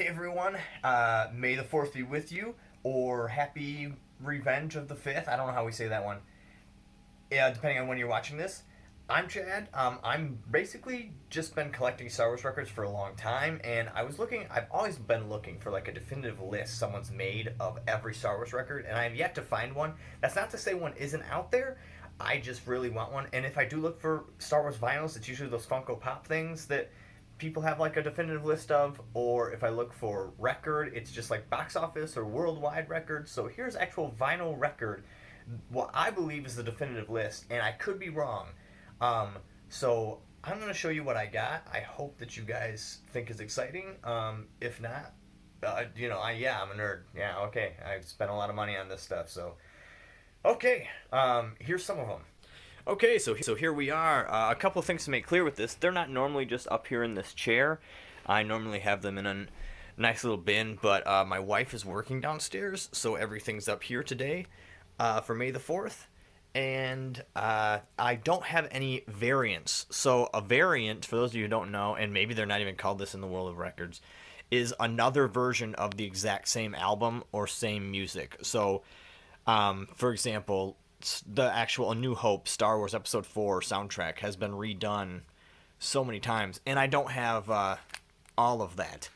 Hey everyone, May the 4th be with you, or Happy Revenge of the 5th. I don't know how we say that one. Yeah, depending on when you're watching this. I'm Chad. I'm basically just been collecting Star Wars records for a long time, and I've always been looking for like a definitive list someone's made of every Star Wars record, and I have yet to find one. That's not to say one isn't out there. I just really want one, and if I do look for Star Wars vinyls, it's usually those Funko Pop things that people have like a definitive list of, or if I look for record, it's just like box office or worldwide records. So here's actual vinyl record, what I believe is the definitive list, and I could be wrong. So I'm going to show you what I got. I hope that you guys think is exciting. If not, I'm a nerd. Yeah, okay. I've spent a lot of money on this stuff, so okay. Here's some of them. Okay, so here we are. A couple of things to make clear with this. They're not normally just up here in this chair. I normally have them in a nice little bin, but my wife is working downstairs, so everything's up here today for May the 4th. And I don't have any variants. So a variant, for those of you who don't know, and maybe they're not even called this in the world of records, is another version of the exact same album or same music. So, for example, the actual A New Hope Star Wars Episode 4 soundtrack has been redone so many times, and I don't have all of that.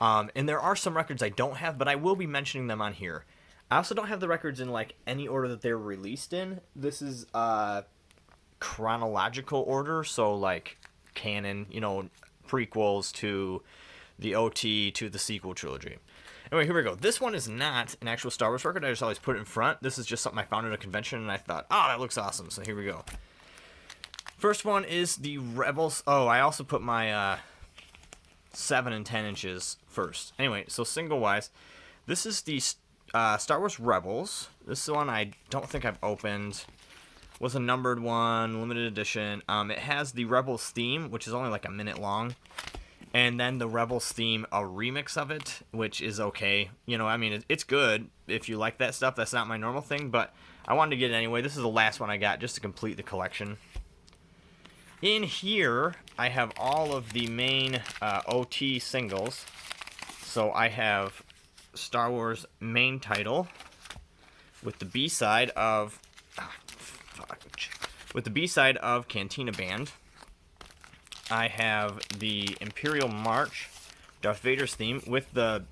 And there are some records I don't have, but I will be mentioning them on here. I also don't have the records in like any order that they were released in. This is chronological order, so like canon, prequels to the OT to the sequel trilogy. Anyway, here we go. This one is not an actual Star Wars record. I just always put it in front. This is just something I found at a convention, and I thought, oh, that looks awesome. So here we go. First one is the Rebels. Oh, I also put my 7 and 10 inches first. Anyway, so single-wise, this is the Star Wars Rebels. This is the one I don't think I've opened. Was a numbered one, limited edition. It has the Rebels theme, which is only like a minute long. And then the Rebels theme, a remix of it, which is okay. It's good if you like that stuff. That's not my normal thing, but I wanted to get it anyway. This is the last one I got just to complete the collection. In here, I have all of the main OT singles. So I have Star Wars main title with the B-side of Cantina Band. I have the Imperial March, Darth Vader's theme, with the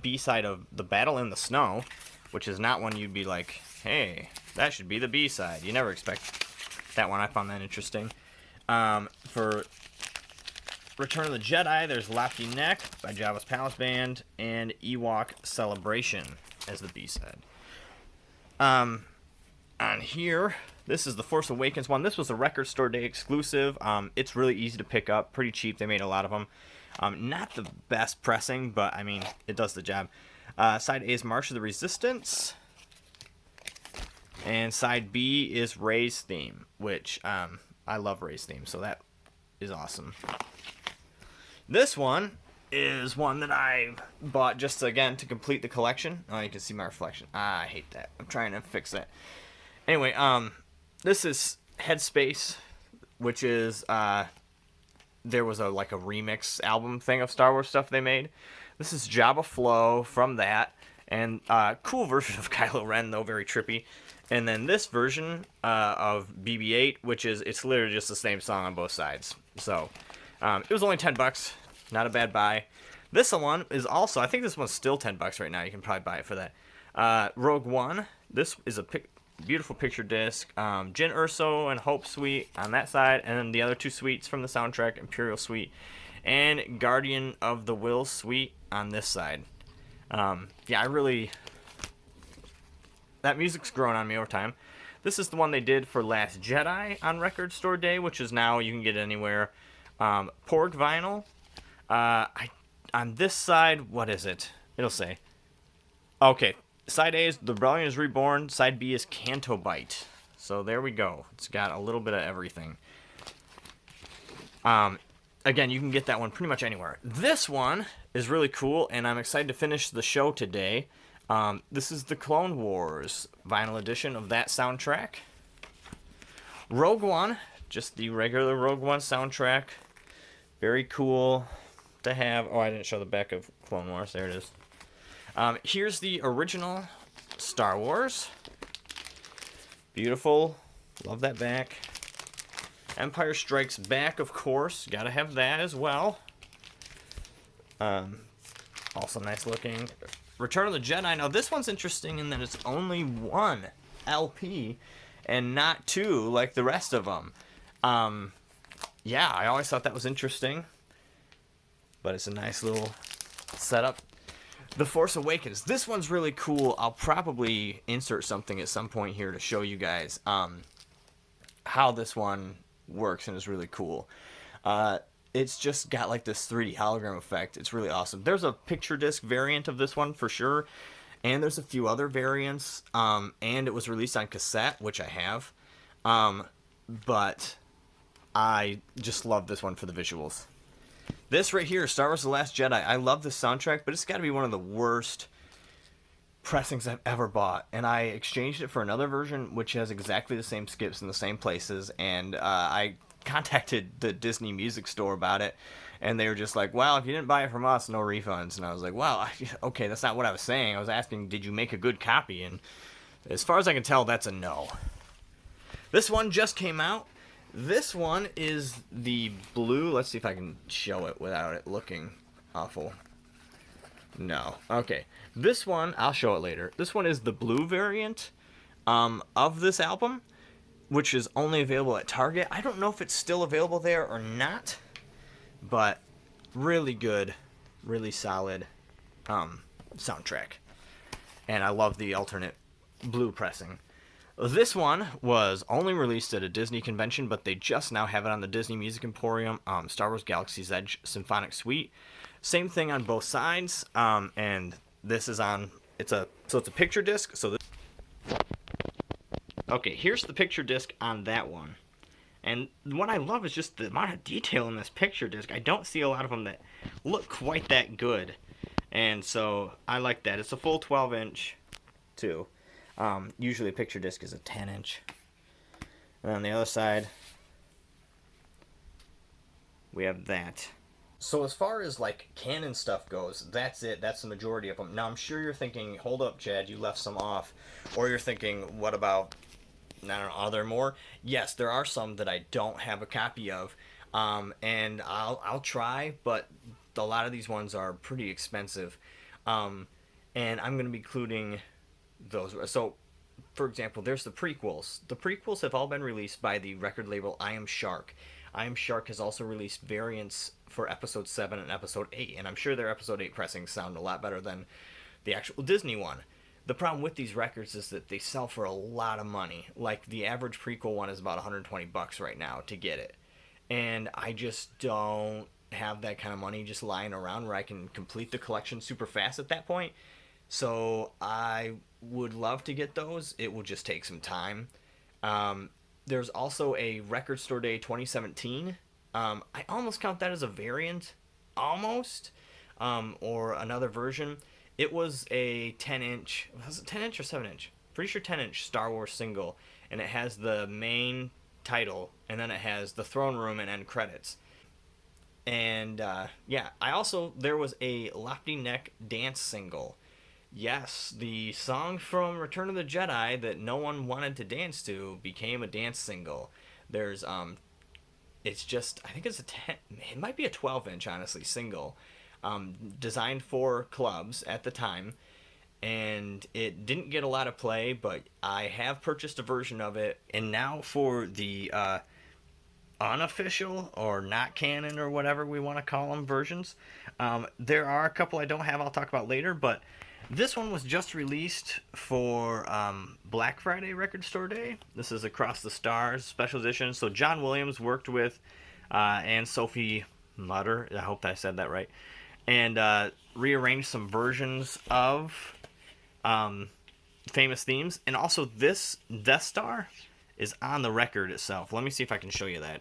B-side of The Battle in the Snow, which is not one you'd be like, hey, that should be the B-side. You never expect that one. I found that interesting. For Return of the Jedi, there's Lofty Neck by Jabba's Palace Band, and Ewok Celebration as the B-side. On here, this is the Force Awakens one. This was a Record Store Day exclusive. It's really easy to pick up, pretty cheap. They made a lot of them. Not the best pressing, but it does the job. Side A is March of the Resistance, and side B is Rey's theme, which I love Rey's theme, so that is awesome. This one is one that I bought just again to complete the collection. Oh, you can see my reflection. I hate that. I'm trying to fix that. Anyway, this is Headspace, which is there was a remix album thing of Star Wars stuff they made. This is Jabba Flow from that, and cool version of Kylo Ren, though very trippy. And then this version of BB-8, which it's literally just the same song on both sides. So it was only $10, not a bad buy. This one is also, I think this one's still $10 right now. You can probably buy it for that. Rogue One. This is a beautiful picture disc. Jyn Erso and Hope Suite on that side, and then the other two suites from the soundtrack, Imperial Suite, and Guardian of the Will Suite on this side. That music's grown on me over time. This is the one they did for Last Jedi on Record Store Day, which is now you can get it anywhere. Porg vinyl. On this side, what is it? It'll say. Okay, side A is The Rebellion is Reborn. Side B is Canto Bite. So there we go. It's got a little bit of everything. Again, you can get that one pretty much anywhere. This one is really cool, and I'm excited to finish the show today. This is the Clone Wars vinyl edition of that soundtrack. Rogue One, just the regular Rogue One soundtrack. Very cool. to have... Oh, I didn't show the back of Clone Wars. There it is. Here's the original Star Wars. Beautiful. Love that back. Empire Strikes Back, of course. Gotta have that as well. Also nice looking. Return of the Jedi. Now, this one's interesting in that it's only one LP and not two like the rest of them. Yeah, I always thought that was interesting. But it's a nice little setup. The Force Awakens. This one's really cool. I'll probably insert something at some point here to show you guys how this one works, and is really cool. It's just got like this 3D hologram effect. It's really awesome. There's a picture disc variant of this one for sure, and there's a few other variants, and it was released on cassette, which I have, but I just love this one for the visuals. This right here, Star Wars The Last Jedi. I love this soundtrack, but it's got to be one of the worst pressings I've ever bought. And I exchanged it for another version, which has exactly the same skips in the same places. And I contacted the Disney music store about it. And they were just like, well, if you didn't buy it from us, no refunds. And I was like, well, okay, that's not what I was saying. I was asking, did you make a good copy? And as far as I can tell, that's a no. This one just came out. This one is the blue. Let's see if I can show it without it looking awful. No. Okay. This one, I'll show it later. This one is the blue variant of this album, which is only available at Target. I don't know if it's still available there or not, but really good, really solid soundtrack. And I love the alternate blue pressing. This one was only released at a Disney convention, but they just now have it on the Disney Music Emporium, Star Wars Galaxy's Edge Symphonic Suite. Same thing on both sides, and this is on, it's a picture disc, so this, okay, here's the picture disc on that one. And what I love is just the amount of detail in this picture disc. I don't see a lot of them that look quite that good, and so I like that. It's a full 12-inch, too. Usually a picture disc is a 10-inch. And on the other side, we have that. So as far as like canon stuff goes, that's it. That's the majority of them. Now I'm sure you're thinking, hold up, Chad, you left some off. Or you're thinking, what about, I don't know, are there more? Yes, there are some that I don't have a copy of. And I'll try, but a lot of these ones are pretty expensive. And I'm going to be including those. So, for example, there's the prequels. The prequels have all been released by the record label I Am Shark. I Am Shark has also released variants for Episode 7 and Episode 8, and I'm sure their Episode 8 pressings sound a lot better than the actual Disney one. The problem with these records is that they sell for a lot of money. Like, the average prequel one is about $120 right now to get it. And I just don't have that kind of money just lying around where I can complete the collection super fast at that point. So I would love to get those. It will just take some time. There's also a Record Store Day 2017. I almost count that as a variant. Almost. Or another version. It was a 10-inch... Was it 10-inch or 7-inch? Pretty sure 10-inch Star Wars single. And it has the main title. And then it has the throne room and end credits. And, yeah. There was a Lofty Neck dance single. Yes, the song from Return of the Jedi that no one wanted to dance to became a dance single. There's, it's just, I think it's it might be a 12-inch, honestly, single, designed for clubs at the time, and it didn't get a lot of play, but I have purchased a version of it, and now for the, unofficial, or not canon, or whatever we want to call them, versions, there are a couple I don't have I'll talk about later, but this one was just released for Black Friday Record Store Day. This is Across the Stars special edition. So John Williams worked with Anne-Sophie Mutter, I hope I said that right, and rearranged some versions of famous themes. And also this Death Star is on the record itself. Let me see if I can show you that.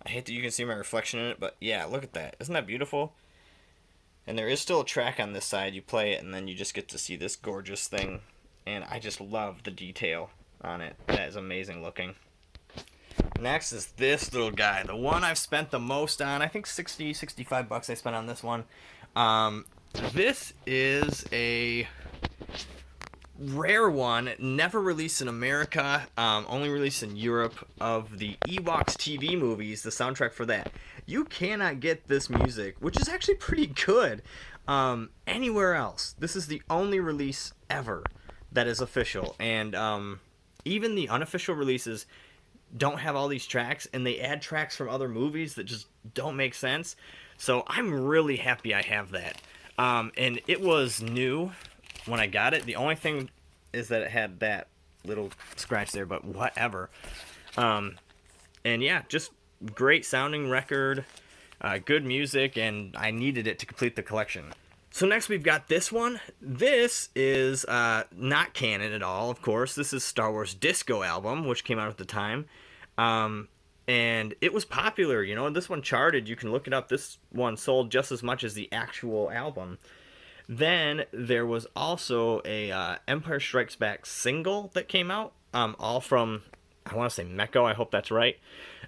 I hate that you can see my reflection in it, but yeah, look at that. Isn't that beautiful? And there is still a track on this side. You play it, and then you just get to see this gorgeous thing. And I just love the detail on it. That is amazing looking. Next is this little guy, the one I've spent the most on. I think 60, 65 bucks I spent on this one. This is a rare one, never released in America, only released in Europe, of the Ewoks TV movies, the soundtrack for that. You cannot get this music, which is actually pretty good, anywhere else. This is the only release ever that is official, and even the unofficial releases don't have all these tracks, and they add tracks from other movies that just don't make sense. So I'm really happy I have that. And it was new when I got it. The only thing is that it had that little scratch there, but whatever. And yeah, just great sounding record, good music, and I needed it to complete the collection. So next we've got this one. This is not canon at all, of course. This is Star Wars Disco album, which came out at the time. And it was popular, you know. This one charted. You can look it up. This one sold just as much as the actual album. Then there was also a Empire Strikes Back single that came out, all from, I want to say Mecco, I hope that's right.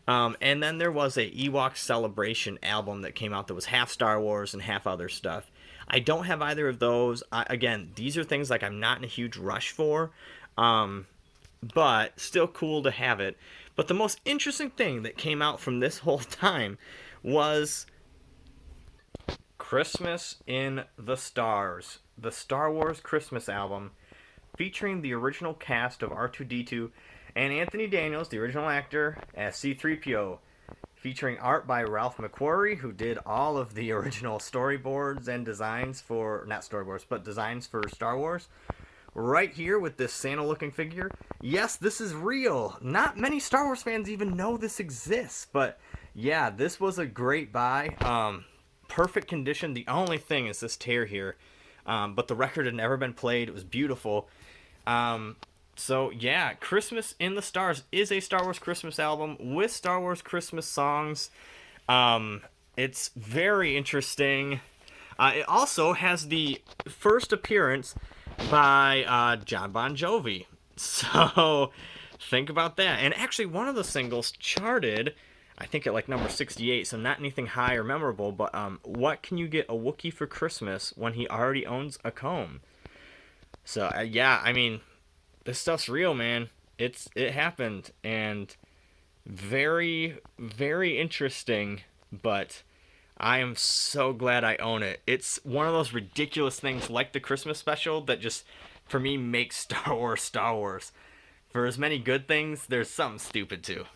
And then there was a Ewok Celebration album that came out that was half Star Wars and half other stuff. I don't have either of those. Again, these are things like I'm not in a huge rush for, but still cool to have it. But the most interesting thing that came out from this whole time was Christmas in the Stars, the Star Wars Christmas album, featuring the original cast of R2-D2 and Anthony Daniels, the original actor, as C-3PO, featuring art by Ralph McQuarrie, who did all of the original storyboards and designs for, not storyboards, but designs for Star Wars. Right here with this Santa-looking figure. Yes, this is real. Not many Star Wars fans even know this exists, but yeah, this was a great buy. Perfect condition. The only thing is this tear here, but the record had never been played. It was beautiful. So yeah, Christmas in the Stars is a Star Wars Christmas album with Star Wars Christmas songs. It's very interesting. It also has the first appearance by John Bon Jovi. So think about that. And actually one of the singles charted, I think, at like number 68, so not anything high or memorable, but what can you get a Wookiee for Christmas when he already owns a comb? So yeah, I mean, this stuff's real, man. It happened, and very, very interesting, but I am so glad I own it. It's one of those ridiculous things like the Christmas special that just, for me, makes Star Wars Star Wars. For as many good things, there's something stupid too.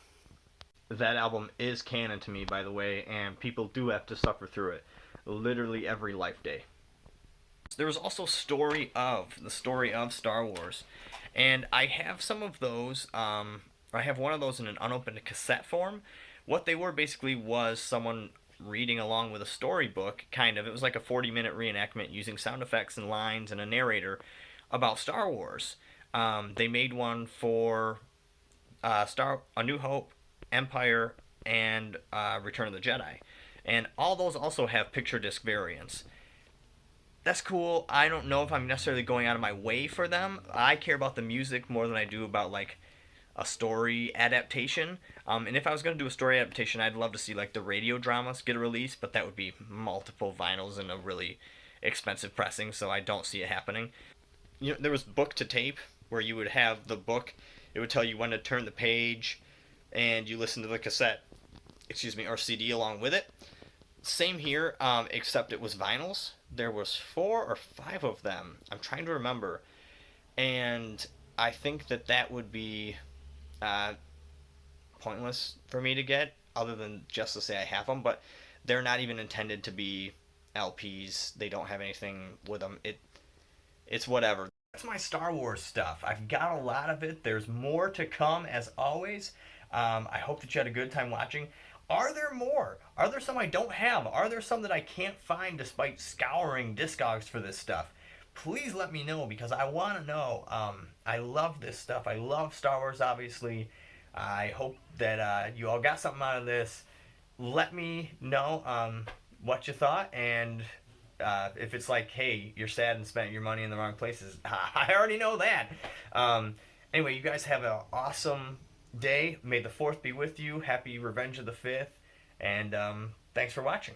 That album is canon to me, by the way, and people do have to suffer through it. Literally every life day. There was also the story of Star Wars. And I have some of those, I have one of those in an unopened cassette form. What they were basically was someone reading along with a storybook, kind of. It was like a 40-minute reenactment using sound effects and lines and a narrator about Star Wars. They made one for A New Hope, Empire, and Return of the Jedi. And all those also have picture disc variants. That's cool. I don't know if I'm necessarily going out of my way for them. I care about the music more than I do about, like, a story adaptation. And if I was going to do a story adaptation, I'd love to see, like, the radio dramas get a release, but that would be multiple vinyls in a really expensive pressing, so I don't see it happening. You know, there was book to tape, where you would have the book, it would tell you when to turn the page, and you listen to the cassette, or CD along with it. Same here, except it was vinyls. There was 4 or 5 of them. I'm trying to remember. And I think that would be pointless for me to get, other than just to say I have them. But they're not even intended to be LPs. They don't have anything with them. It's whatever. That's my Star Wars stuff. I've got a lot of it. There's more to come, as always. I hope that you had a good time watching. Are there more? Are there some I don't have? Are there some that I can't find despite scouring Discogs for this stuff? Please let me know, because I want to know. I love this stuff. I love Star Wars, obviously. I hope that you all got something out of this. Let me know what you thought, and if it's like, hey, you're sad and spent your money in the wrong places, I already know that. Anyway, you guys have an awesome day. May the 4th be with you. Happy Revenge of the 5th. And thanks for watching.